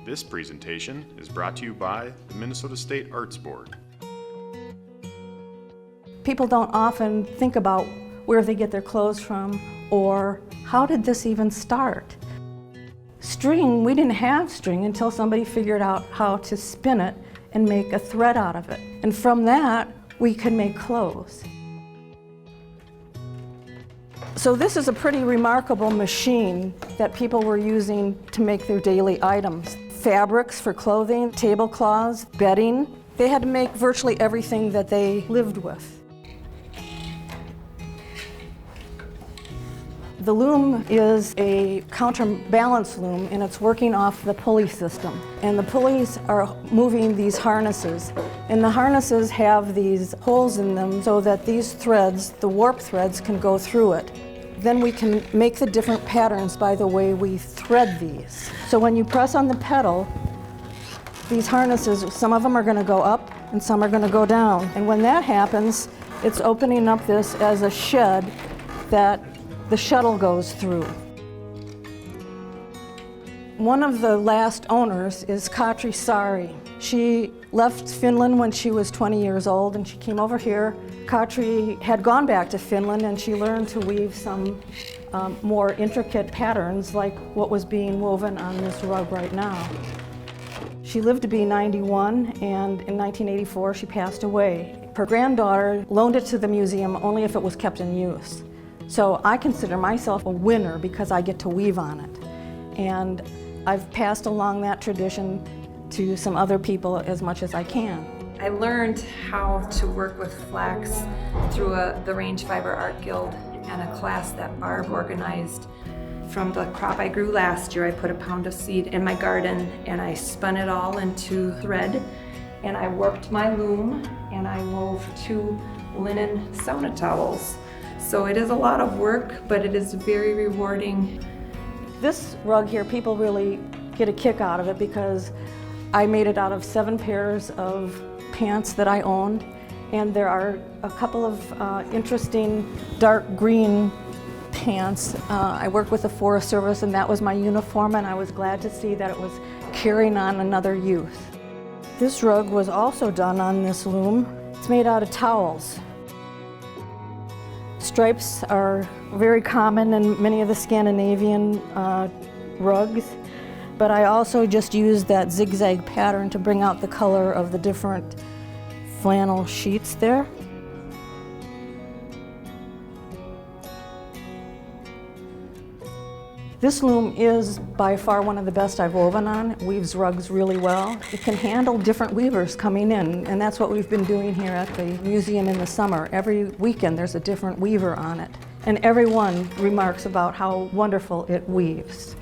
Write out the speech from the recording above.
This presentation is brought to you by the Minnesota State Arts Board. People don't often think about where they get their clothes from or how did this even start. String, we didn't have string until somebody figured out how to spin it and make a thread out of it. And from that, we could make clothes. So this is a pretty remarkable machine that people were using to make their daily items. Fabrics for clothing, tablecloths, bedding. They had to make virtually everything that they lived with. The loom is a counterbalance loom, and it's working off the pulley system. And the pulleys are moving these harnesses. And the harnesses have these holes in them so that these threads, the warp threads, can go through it. Then we can make the different patterns by the way we thread these. So when you press on the pedal, these harnesses, some of them are going to go up and some are going to go down. And when that happens, it's opening up this as a shed that the shuttle goes through. One of the last owners is Katri Sari. She left Finland when she was 20 years old and she came over here. Katri had gone back to Finland and she learned to weave some more intricate patterns like what was being woven on this rug right now. She lived to be 91 and in 1984 she passed away. Her granddaughter loaned it to the museum only if it was kept in use. So I consider myself a winner because I get to weave on it. And I've passed along that tradition to some other people as much as I can. I learned how to work with flax through the Range Fiber Art Guild and a class that Barb organized. From the crop I grew last year, I put a pound of seed in my garden and I spun it all into thread and I warped my loom and I wove 2 linen sauna towels. So it is a lot of work, but it is very rewarding. This rug here, people really get a kick out of it because I made it out of 7 pairs of pants that I owned, and there are a couple of interesting dark green pants. I worked with the Forest Service and that was my uniform, and I was glad to see that it was carrying on another youth. This rug was also done on this loom. It's made out of towels. Stripes are very common in many of the Scandinavian rugs, but I also just used that zigzag pattern to bring out the color of the different flannel sheets there. This loom is by far one of the best I've woven on. It weaves rugs really well. It can handle different weavers coming in, and that's what we've been doing here at the museum in the summer. Every weekend there's a different weaver on it, and everyone remarks about how wonderful it weaves.